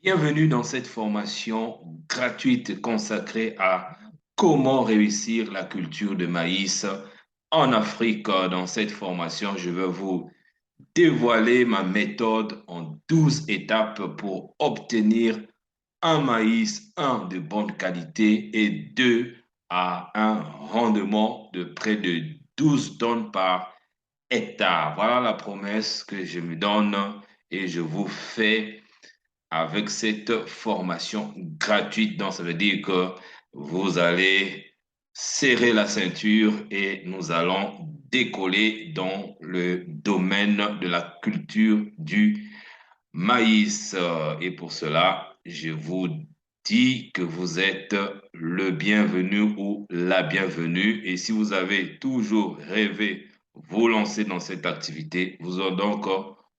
Bienvenue dans cette formation gratuite consacrée à comment réussir la culture de maïs en Afrique. Dans cette formation, je vais vous dévoiler ma méthode en 12 étapes pour obtenir un maïs, un, de bonne qualité et deux, à un rendement de près de 12 tonnes par hectare. Voilà la promesse que je me donne et je vous fais avec cette formation gratuite. Donc, ça veut dire que vous allez serrer la ceinture et nous allons décoller dans le domaine de la culture du maïs. Et pour cela, je vous dis que vous êtes le bienvenu ou la bienvenue. Et si vous avez toujours rêvé vous lancer dans cette activité, vous êtes donc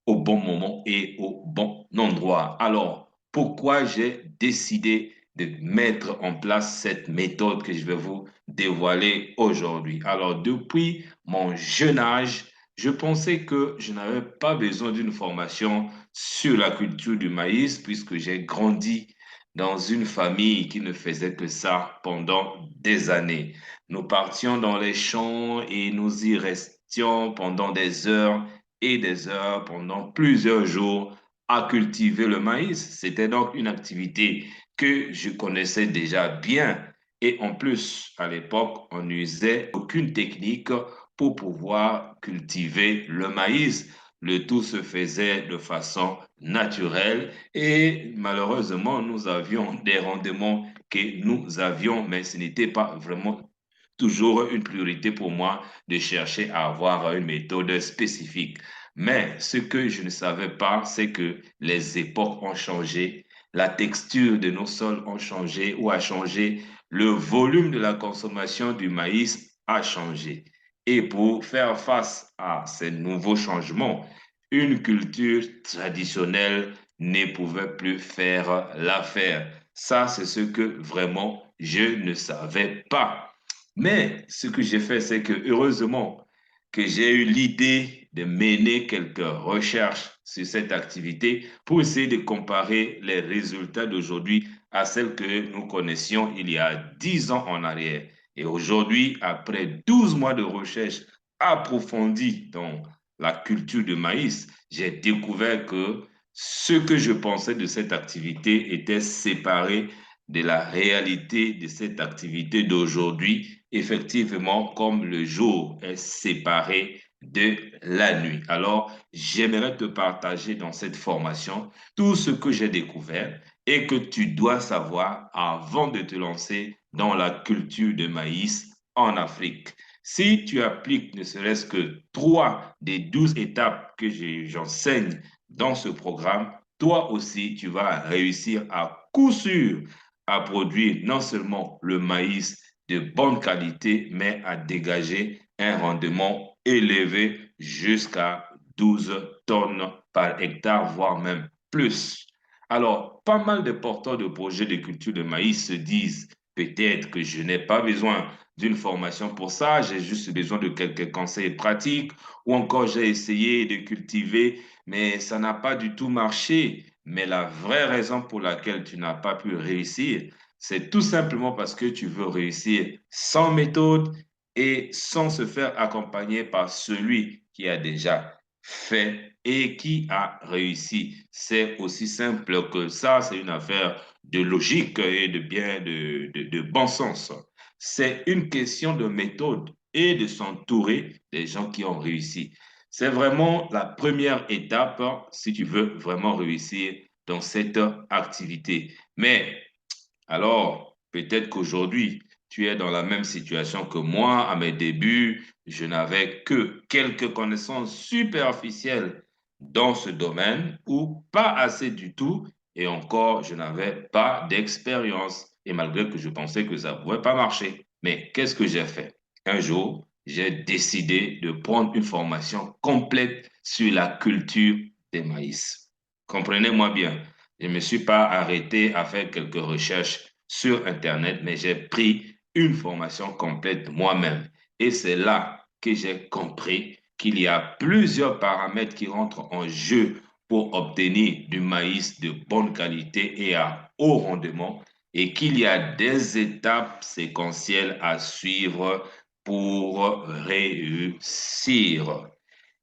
au bon moment et au bon endroit. Alors, pourquoi j'ai décidé de mettre en place cette méthode que je vais vous dévoiler aujourd'hui? Alors, depuis mon jeune âge, je pensais que je n'avais pas besoin d'une formation sur la culture du maïs puisque j'ai grandi dans une famille qui ne faisait que ça pendant des années. Nous partions dans les champs et nous y restions pendant des heures et des heures, pendant plusieurs jours, à cultiver le maïs. C'était donc une activité que je connaissais déjà bien. Et en plus, à l'époque, on n'usait aucune technique pour pouvoir cultiver le maïs. Le tout se faisait de façon naturelle et malheureusement, nous avions des rendements que nous avions, mais ce n'était pas vraiment toujours une priorité pour moi de chercher à avoir une méthode spécifique. Mais ce que je ne savais pas, c'est que les époques ont changé, la texture de nos sols ont changé ou a changé, le volume de la consommation du maïs a changé. Et pour faire face à ces nouveaux changements, une culture traditionnelle ne pouvait plus faire l'affaire. Ça, c'est ce que vraiment je ne savais pas. Mais ce que j'ai fait, c'est que heureusement que j'ai eu l'idée de mener quelques recherches sur cette activité pour essayer de comparer les résultats d'aujourd'hui à celles que nous connaissions il y a 10 ans en arrière. Et aujourd'hui, après 12 mois de recherche approfondie dans la culture de maïs, j'ai découvert que ce que je pensais de cette activité était séparé de la réalité de cette activité d'aujourd'hui, effectivement, comme le jour est séparé de la nuit. Alors, j'aimerais te partager dans cette formation tout ce que j'ai découvert et que tu dois savoir avant de te lancer dans la culture de maïs en Afrique. Si tu appliques ne serait-ce que 3 des 12 étapes que j'enseigne dans ce programme, toi aussi, tu vas réussir à coup sûr à produire non seulement le maïs de bonne qualité, mais à dégager un rendement élevé jusqu'à 12 tonnes par hectare, voire même plus. Alors, pas mal de porteurs de projets de culture de maïs se disent peut-être que je n'ai pas besoin d'une formation pour ça, j'ai juste besoin de quelques conseils pratiques ou encore j'ai essayé de cultiver, mais ça n'a pas du tout marché. Mais la vraie raison pour laquelle tu n'as pas pu réussir, c'est tout simplement parce que tu veux réussir sans méthode et sans se faire accompagner par celui qui a déjà fait et qui a réussi. C'est aussi simple que ça, c'est une affaire de logique et de bien, de bon sens. C'est une question de méthode et de s'entourer des gens qui ont réussi. C'est vraiment la première étape si tu veux vraiment réussir dans cette activité. Mais alors, peut-être qu'aujourd'hui, tu es dans la même situation que moi. À mes débuts, je n'avais que quelques connaissances superficielles dans ce domaine ou pas assez du tout. Et encore, je n'avais pas d'expérience. Et malgré que je pensais que ça ne pouvait pas marcher. Mais qu'est-ce que j'ai fait? Un jour, j'ai décidé de prendre une formation complète sur la culture des maïs. Comprenez-moi bien. Je ne me suis pas arrêté à faire quelques recherches sur Internet, mais j'ai pris une formation complète moi-même. Et c'est là que j'ai compris qu'il y a plusieurs paramètres qui rentrent en jeu pour obtenir du maïs de bonne qualité et à haut rendement et qu'il y a des étapes séquentielles à suivre pour réussir.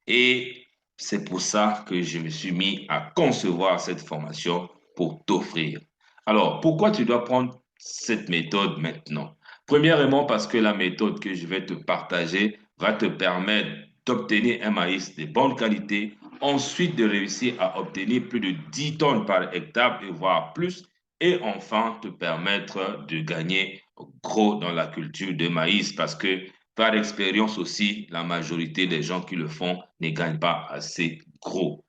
Et c'est pour ça que je me suis mis à concevoir cette formation pour t'offrir. Alors, pourquoi tu dois prendre cette méthode maintenant? Premièrement, parce que la méthode que je vais te partager va te permettre d'obtenir un maïs de bonne qualité, ensuite de réussir à obtenir plus de 10 tonnes par hectare et voire plus, et enfin te permettre de gagner gros dans la culture de maïs parce que par expérience aussi, la majorité des gens qui le font ne gagnent pas assez gros.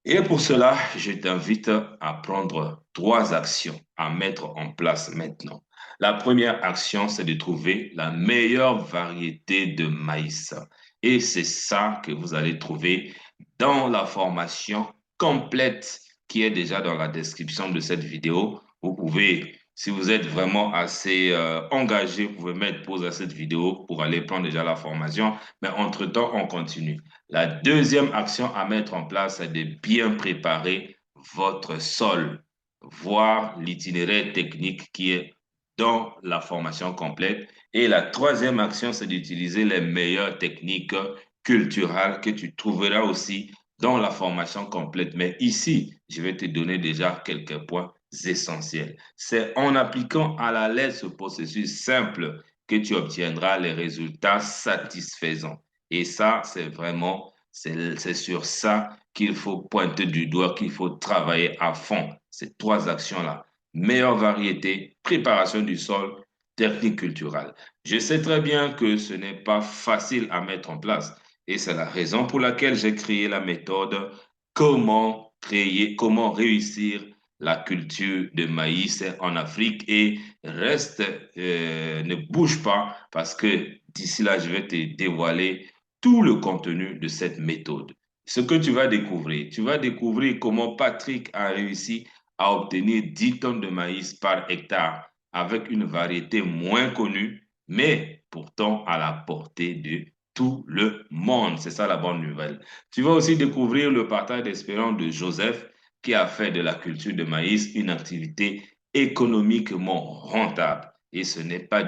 Et pour cela, je t'invite à prendre trois actions à mettre en place maintenant. La première action, c'est de trouver la meilleure variété de maïs. Et c'est ça que vous allez trouver dans la formation complète qui est déjà dans la description de cette vidéo. Vous pouvez, si vous êtes vraiment assez engagé, vous pouvez mettre pause à cette vidéo pour aller prendre déjà la formation. Mais entre-temps, on continue. La deuxième action à mettre en place, c'est de bien préparer votre sol, voir l'itinéraire technique qui est dans la formation complète. Et la troisième action, c'est d'utiliser les meilleures techniques culturelles que tu trouveras aussi dans la formation complète. Mais ici, je vais te donner déjà quelques points essentiels. C'est en appliquant à la lettre ce processus simple que tu obtiendras les résultats satisfaisants. Et ça, c'est vraiment, c'est sur ça qu'il faut pointer du doigt, qu'il faut travailler à fond. Ces trois actions-là. Meilleure variété, préparation du sol, technique culturelle. Je sais très bien que ce n'est pas facile à mettre en place. Et c'est la raison pour laquelle j'ai créé la méthode comment créer, comment réussir la culture de maïs en Afrique et reste, ne bouge pas parce que d'ici là, je vais te dévoiler tout le contenu de cette méthode. Ce que tu vas découvrir comment Patrick a réussi à obtenir 10 tonnes de maïs par hectare avec une variété moins connue, mais pourtant à la portée de tout le monde. C'est ça la bonne nouvelle. Tu vas aussi découvrir le partage d'espérance de Joseph qui a fait de la culture de maïs une activité économiquement rentable. Et ce n'est pas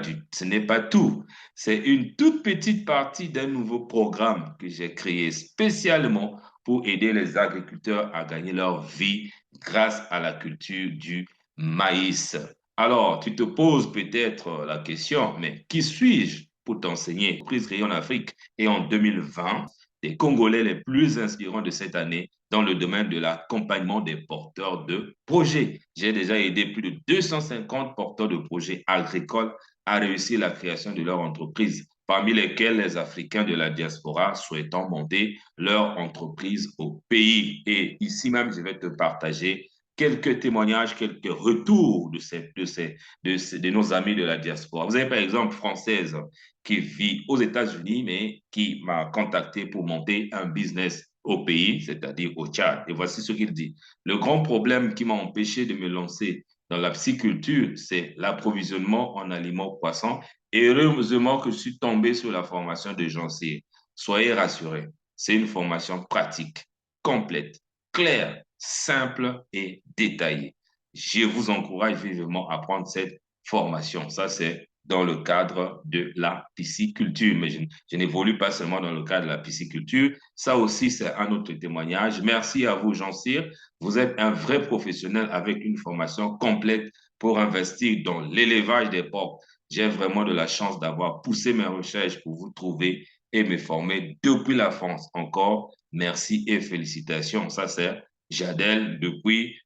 tout. C'est une toute petite partie d'un nouveau programme que j'ai créé spécialement pour aider les agriculteurs à gagner leur vie grâce à la culture du maïs. Alors, tu te poses peut-être la question, mais qui suis-je pour t'enseigner? Prise Rayon Afrique et en 2020, les Congolais les plus inspirants de cette année dans le domaine de l'accompagnement des porteurs de projets. J'ai déjà aidé plus de 250 porteurs de projets agricoles à réussir la création de leur entreprise, parmi lesquels les Africains de la diaspora souhaitant monter leur entreprise au pays. Et ici même, je vais te partager quelques témoignages, quelques retours de nos amis de la diaspora. Vous avez par exemple Française qui vit aux États-Unis, mais qui m'a contacté pour monter un business au pays, c'est-à-dire au Tchad. Et voici ce qu'il dit. Le grand problème qui m'a empêché de me lancer dans la pisciculture, c'est l'approvisionnement en aliments poissons. Et heureusement que je suis tombé sur la formation de Jean Cyr. Soyez rassurés, c'est une formation pratique, complète, claire, simple et détaillée. Je vous encourage vivement à prendre cette formation. Ça, c'est dans le cadre de la pisciculture. Mais je n'évolue pas seulement dans le cadre de la pisciculture. Ça aussi, c'est un autre témoignage. Merci à vous, Jean Cyr. Vous êtes un vrai professionnel avec une formation complète pour investir dans l'élevage des porcs. J'ai vraiment de la chance d'avoir poussé mes recherches pour vous trouver et me former depuis la France. Encore, merci et félicitations. Ça, c'est Jadel depuis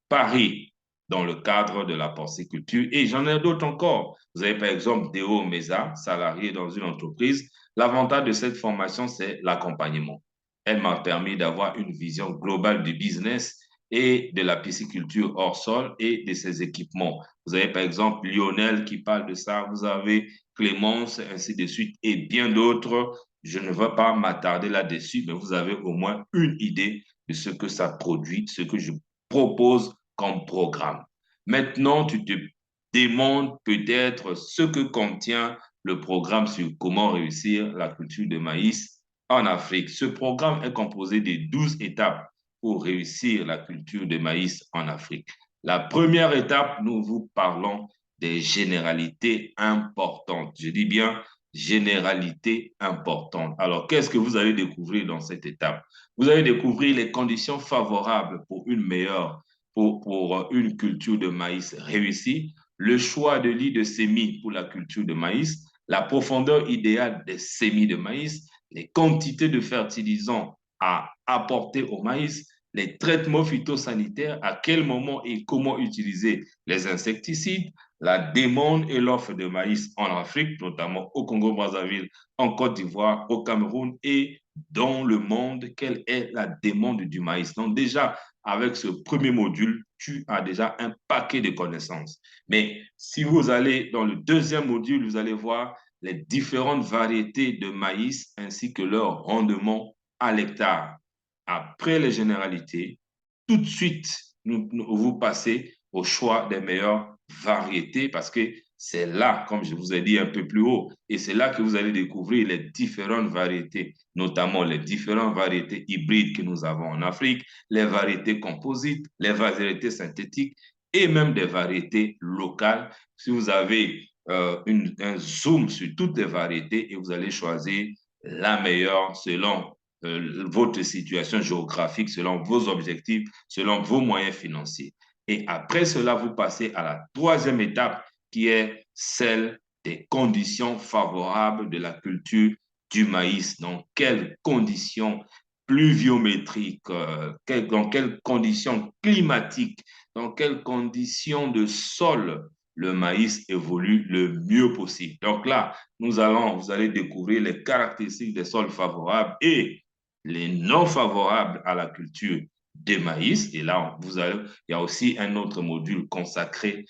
Paris dans le cadre de la porciculture. Et j'en ai d'autres encore. Vous avez par exemple Deo Meza, salarié dans une entreprise. L'avantage de cette formation, c'est l'accompagnement. Elle m'a permis d'avoir une vision globale du business et de la pisciculture hors sol et de ses équipements. Vous avez par exemple Lionel qui parle de ça, vous avez Clémence, ainsi de suite, et bien d'autres. Je ne veux pas m'attarder là-dessus, mais vous avez au moins une idée de ce que ça produit, ce que je propose comme programme. Maintenant, tu te demandes peut-être ce que contient le programme sur comment réussir la culture de maïs en Afrique. Ce programme est composé de 12 étapes pour réussir la culture de maïs en Afrique. La première étape, nous vous parlons des généralités importantes. Je dis bien généralités importantes. Alors, qu'est-ce que vous allez découvrir dans cette étape? Vous allez découvrir les conditions favorables pour une meilleure, pour une culture de maïs réussie, le choix de lits de semis pour la culture de maïs, la profondeur idéale des semis de maïs, les quantités de fertilisants à apporter au maïs, les traitements phytosanitaires, à quel moment et comment utiliser les insecticides, la demande et l'offre de maïs en Afrique, notamment au Congo-Brazzaville, en Côte d'Ivoire, au Cameroun et dans le monde, quelle est la demande du maïs. Donc déjà, avec ce premier module, tu as déjà un paquet de connaissances. Mais si vous allez dans le deuxième module, vous allez voir les différentes variétés de maïs ainsi que leur rendement à l'hectare. Après les généralités, tout de suite, vous passez au choix des meilleures variétés parce que c'est là, comme je vous ai dit un peu plus haut, et c'est là que vous allez découvrir les différentes variétés, notamment les différentes variétés hybrides que nous avons en Afrique, les variétés composites, les variétés synthétiques et même des variétés locales. Si vous avez un zoom sur toutes les variétés et vous allez choisir la meilleure selon votre situation géographique, selon vos objectifs, selon vos moyens financiers. Et après cela, vous passez à la troisième étape qui est celle des conditions favorables de la culture du maïs. Dans quelles conditions pluviométriques, dans quelles conditions climatiques, dans quelles conditions de sol le maïs évolue le mieux possible. Donc là, vous allez découvrir les caractéristiques des sols favorables et les non favorables à la culture des maïs. Et là, il y a aussi un autre module consacré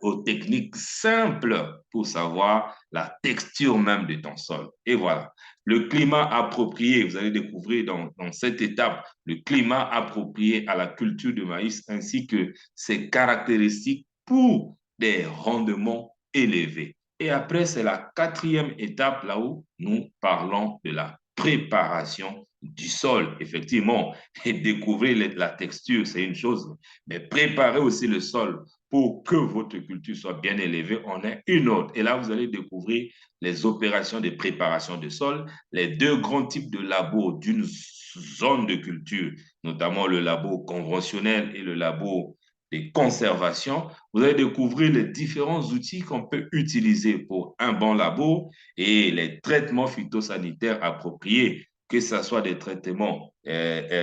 aux techniques simples pour savoir la texture même de ton sol. Et voilà. Le climat approprié, vous allez découvrir dans cette étape le climat approprié à la culture de maïs ainsi que ses caractéristiques pour des rendements élevés. Et après, c'est la quatrième étape là où nous parlons de la préparation du sol, effectivement, et découvrir la texture, c'est une chose, mais préparer aussi le sol pour que votre culture soit bien élevée, on est une autre. Et là, vous allez découvrir les opérations de préparation de sol, les deux grands types de labos d'une zone de culture, notamment le labo conventionnel et le labo de conservation. Vous allez découvrir les différents outils qu'on peut utiliser pour un bon labo et les traitements phytosanitaires appropriés, que ce soit des traitements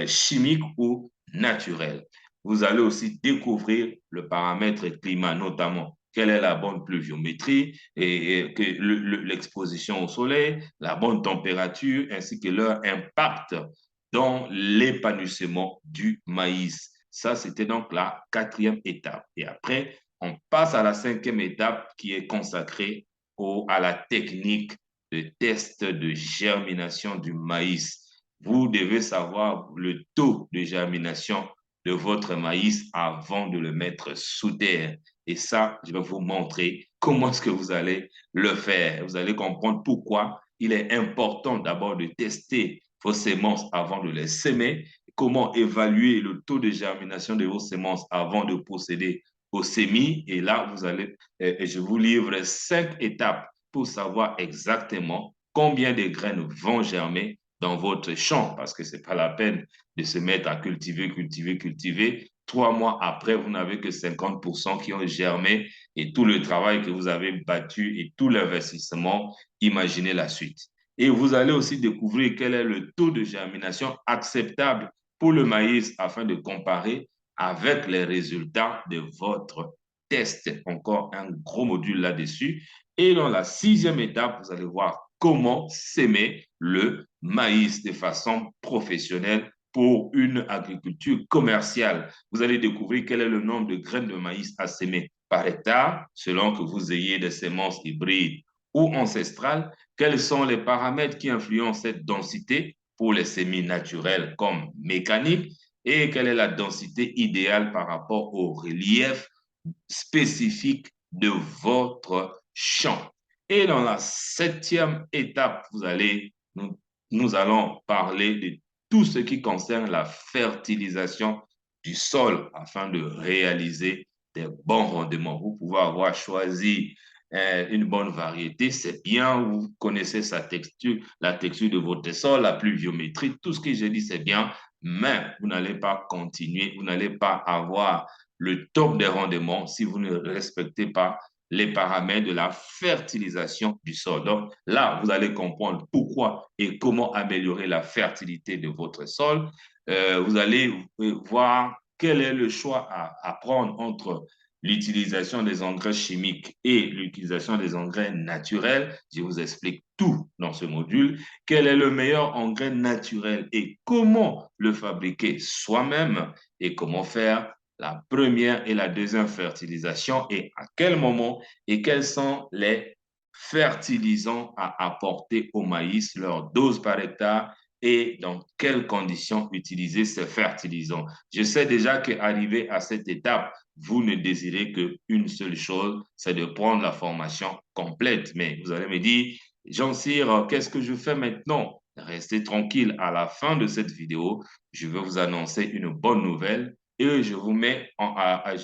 chimiques ou naturels. Vous allez aussi découvrir le paramètre climat, notamment quelle est la bonne pluviométrie et que l'exposition au soleil, la bonne température, ainsi que leur impact dans l'épanouissement du maïs. Ça, c'était donc la quatrième étape. Et après, on passe à la cinquième étape qui est consacrée à la technique de test de germination du maïs. Vous devez savoir le taux de germination de votre maïs avant de le mettre sous terre. Et ça, je vais vous montrer comment est-ce que vous allez le faire. Vous allez comprendre pourquoi il est important d'abord de tester vos semences avant de les semer, comment évaluer le taux de germination de vos semences avant de procéder au semis. Et là, je vous livre 5 étapes pour savoir exactement combien de graines vont germer dans votre champ, parce que ce n'est pas la peine de se mettre à cultiver, cultiver, cultiver. 3 mois après, vous n'avez que 50% qui ont germé et tout le travail que vous avez battu et tout l'investissement, imaginez la suite. Et vous allez aussi découvrir quel est le taux de germination acceptable pour le maïs afin de comparer avec les résultats de votre test. Encore un gros module là-dessus. Et dans la sixième étape, vous allez voir comment s'aimer le maïs de façon professionnelle pour une agriculture commerciale. Vous allez découvrir quel est le nombre de graines de maïs à s'aimer par hectare, selon que vous ayez des semences hybrides ou ancestrales. Quels sont les paramètres qui influencent cette densité pour les semis naturels comme mécaniques et quelle est la densité idéale par rapport au relief spécifique de votre champ. Et dans la septième étape, nous allons parler de tout ce qui concerne la fertilisation du sol afin de réaliser des bons rendements. Vous pouvez avoir choisi une bonne variété, c'est bien, vous connaissez sa texture, la texture de votre sol, la pluviométrie, tout ce que j'ai dit, c'est bien, mais vous n'allez pas continuer, vous n'allez pas avoir le top des rendements si vous ne respectez pas les paramètres de la fertilisation du sol. Donc là, vous allez comprendre pourquoi et comment améliorer la fertilité de votre sol. Vous allez voir quel est le choix à prendre entre l'utilisation des engrais chimiques et l'utilisation des engrais naturels. Je vous explique tout dans ce module. Quel est le meilleur engrais naturel et comment le fabriquer soi-même et comment faire la première et la deuxième fertilisation et à quel moment et quels sont les fertilisants à apporter au maïs, leur dose par hectare et dans quelles conditions utiliser ces fertilisants. Je sais déjà qu'arrivé à cette étape, vous ne désirez qu'une seule chose, c'est de prendre la formation complète. Mais vous allez me dire, Jean-Cyr, qu'est-ce que je fais maintenant? Restez tranquille, à la fin de cette vidéo, je vais vous annoncer une bonne nouvelle et je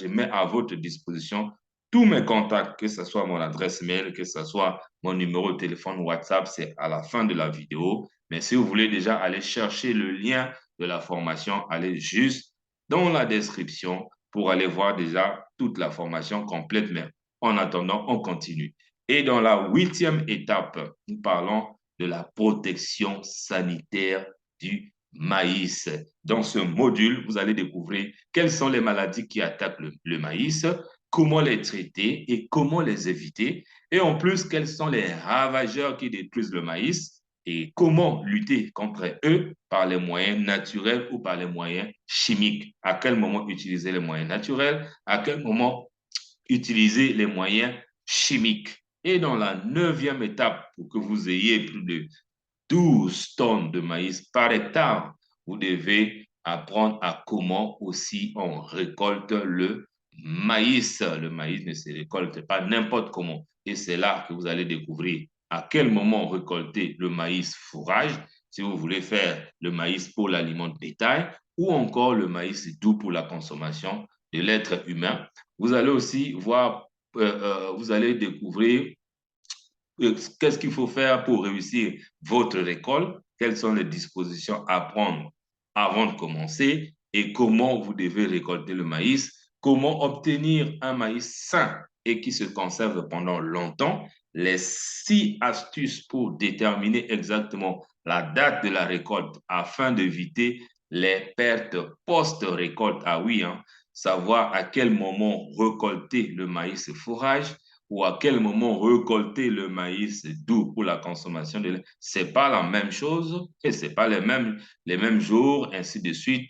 mets à votre disposition tous mes contacts, que ce soit mon adresse mail, que ce soit mon numéro de téléphone WhatsApp, c'est à la fin de la vidéo. Mais si vous voulez déjà aller chercher le lien de la formation, allez juste dans la description pour aller voir déjà toute la formation complète. Mais en attendant, on continue. Et dans la 8e étape, nous parlons de la protection sanitaire du maïs. Dans ce module, vous allez découvrir quelles sont les maladies qui attaquent le maïs, comment les traiter et comment les éviter. Et en plus, quels sont les ravageurs qui détruisent le maïs et comment lutter contre eux par les moyens naturels ou par les moyens chimiques. À quel moment utiliser les moyens naturels, à quel moment utiliser les moyens chimiques. Et dans la 9e étape, pour que vous ayez plus de 12 tonnes de maïs par hectare, vous devez apprendre à comment aussi on récolte le maïs. Le maïs ne se récolte pas n'importe comment. Et c'est là que vous allez découvrir à quel moment récolter le maïs fourrage, si vous voulez faire le maïs pour l'aliment de bétail, ou encore le maïs doux pour la consommation de l'être humain. Vous allez aussi voir, vous allez découvrir qu'est-ce qu'il faut faire pour réussir votre récolte, quelles sont les dispositions à prendre avant de commencer et comment vous devez récolter le maïs, comment obtenir un maïs sain et qui se conserve pendant longtemps, les 6 astuces pour déterminer exactement la date de la récolte afin d'éviter les pertes post-récolte. Ah oui, hein, savoir à quel moment récolter le maïs fourrage, ou à quel moment récolter le maïs doux pour la consommation de lait. C'est pas la même chose et c'est pas les mêmes jours, ainsi de suite.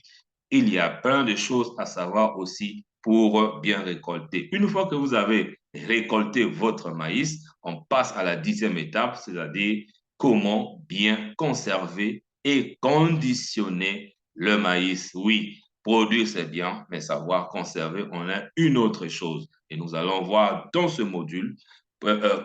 Il y a plein de choses à savoir aussi pour bien récolter. Une fois que vous avez récolté votre maïs, on passe à la 10e étape, c'est-à-dire comment bien conserver et conditionner le maïs. Oui, produire c'est bien, mais savoir conserver, on a une autre chose. Et nous allons voir dans ce module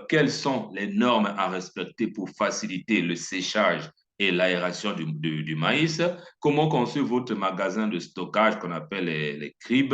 quelles sont les normes à respecter pour faciliter le séchage et l'aération du maïs, comment construire votre magasin de stockage qu'on appelle les cribs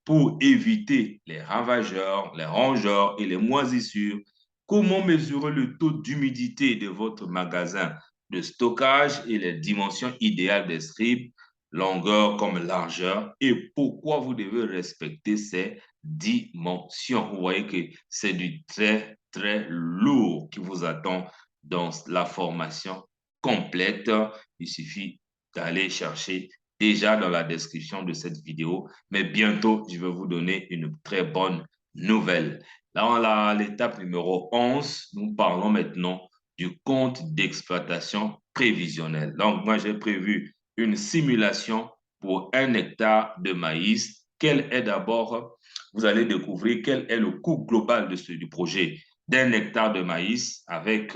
pour éviter les ravageurs, les rongeurs et les moisissures, comment mesurer le taux d'humidité de votre magasin de stockage et les dimensions idéales des strips, longueur comme largeur, et pourquoi vous devez respecter ces dimensions. Vous voyez que c'est du très, très lourd qui vous attend dans la formation complète. Il suffit d'aller chercher déjà dans la description de cette vidéo, mais bientôt, je vais vous donner une très bonne nouvelle. Là, à l'étape numéro 11, nous parlons maintenant du compte d'exploitation prévisionnel. Donc, moi, j'ai prévu une simulation pour 1 hectare de maïs. Quel est d'abord, vous allez découvrir quel est le coût global du projet d'1 hectare de maïs avec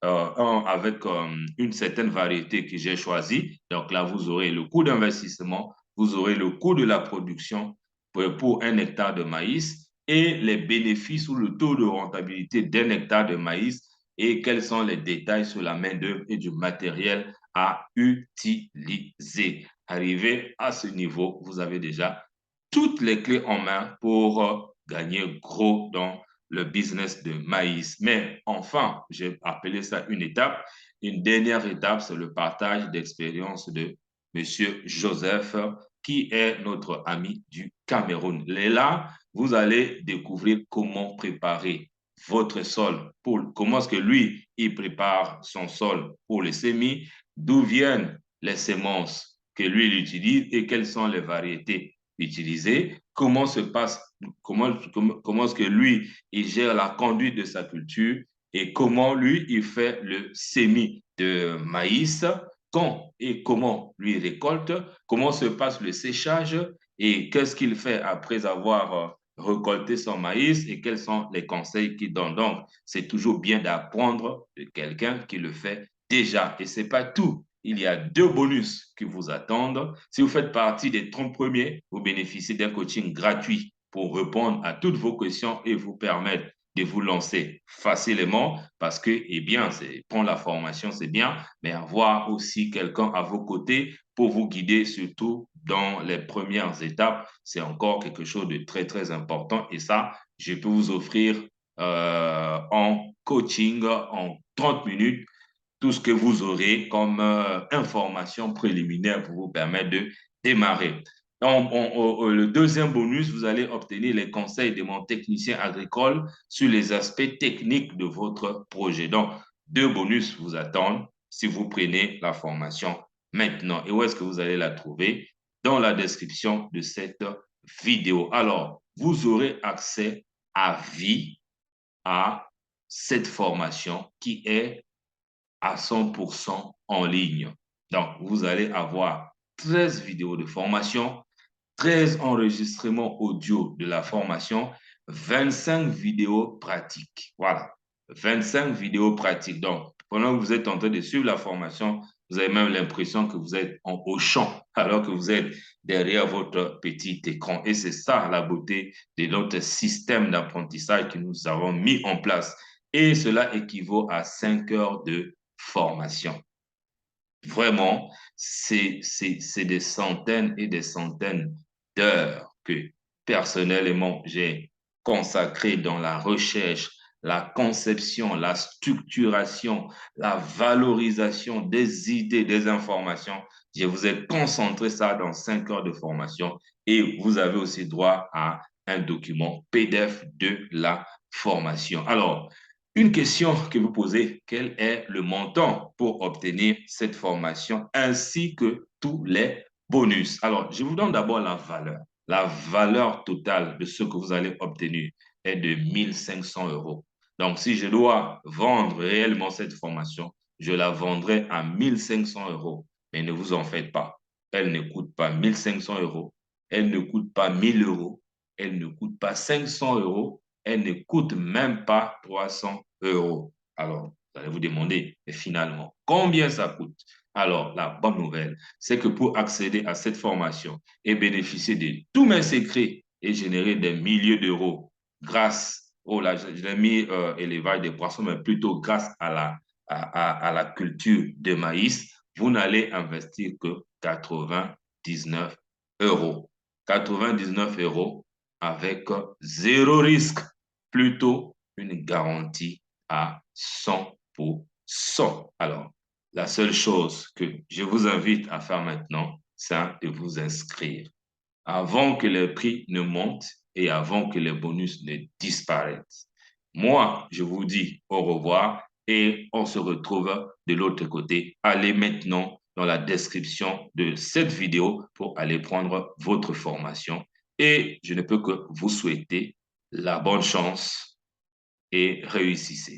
une certaine variété que j'ai choisie. Donc là, vous aurez le coût d'investissement, vous aurez le coût de la production pour 1 hectare de maïs et les bénéfices ou le taux de rentabilité d'1 hectare de maïs et quels sont les détails sur la main-d'œuvre et du matériel à utiliser. Arrivé à ce niveau, vous avez déjà toutes les clés en main pour gagner gros dans le business de maïs. Mais enfin, j'ai appelé ça une étape. Une dernière étape, c'est le partage d'expérience de Monsieur Joseph, qui est notre ami du Cameroun. Et là, vous allez découvrir comment préparer votre sol, comment est-ce que lui, il prépare son sol pour les semis, d'où viennent les semences que lui, il utilise et quelles sont les variétés utilisées, comment se passe, comment est-ce que lui, il gère la conduite de sa culture et comment lui, il fait le semis de maïs, quand et comment lui récolte, comment se passe le séchage et qu'est-ce qu'il fait après avoir récolté son maïs et quels sont les conseils qu'il donne. Donc, c'est toujours bien d'apprendre de quelqu'un qui le fait déjà. Et ce n'est pas tout. Il y a 2 bonus qui vous attendent. Si vous faites partie des 30 premiers, vous bénéficiez d'un coaching gratuit pour répondre à toutes vos questions et vous permettre de vous lancer facilement parce que, eh bien, prendre la formation, c'est bien, mais avoir aussi quelqu'un à vos côtés pour vous guider, surtout dans les premières étapes, c'est encore quelque chose de très, très important. Et ça, je peux vous offrir en coaching en 30 minutes tout ce que vous aurez comme information préliminaire pour vous permettre de démarrer. Donc, le deuxième bonus, vous allez obtenir les conseils de mon technicien agricole sur les aspects techniques de votre projet. Donc, 2 bonus vous attendent si vous prenez la formation maintenant. Et où est-ce que vous allez la trouver? Dans la description de cette vidéo. Alors, vous aurez accès à vie à cette formation qui est à 100% en ligne. Donc, vous allez avoir 13 vidéos de formation, 13 enregistrements audio de la formation, 25 vidéos pratiques. Voilà, 25 vidéos pratiques. Donc, pendant que vous êtes en train de suivre la formation, vous avez même l'impression que vous êtes au champ, alors que vous êtes derrière votre petit écran. Et c'est ça la beauté de notre système d'apprentissage que nous avons mis en place. Et cela équivaut à 5 heures de formation. Vraiment, c'est des centaines et des centaines d'heures que personnellement j'ai consacrées dans la recherche, la conception, la structuration, la valorisation des idées, des informations. Je vous ai concentré ça dans 5 heures de formation et vous avez aussi droit à un document PDF de la formation. Alors, une question que vous posez, quel est le montant pour obtenir cette formation ainsi que tous les bonus? Alors, je vous donne d'abord la valeur. La valeur totale de ce que vous allez obtenir est de 1500 euros. Donc, si je dois vendre réellement cette formation, je la vendrai à 1500 euros. Mais ne vous en faites pas. Elle ne coûte pas 1500 euros. Elle ne coûte pas 1000 euros. Elle ne coûte pas 500 euros. Elle ne coûte même pas 300 euros. Alors, vous allez vous demander, mais finalement, combien ça coûte? Alors, la bonne nouvelle, c'est que pour accéder à cette formation et bénéficier de tous mes secrets et générer des milliers d'euros grâce, oh là, je l'ai mis élevage des poissons, mais plutôt grâce à la culture de maïs, vous n'allez investir que 99 euros. 99 euros avec zéro risque, plutôt une garantie à 100%. Alors, la seule chose que je vous invite à faire maintenant, c'est de vous inscrire avant que les prix ne montent et avant que les bonus ne disparaissent. Moi, je vous dis au revoir et on se retrouve de l'autre côté. Allez maintenant dans la description de cette vidéo pour aller prendre votre formation. Et je ne peux que vous souhaiter la bonne chance et réussissez.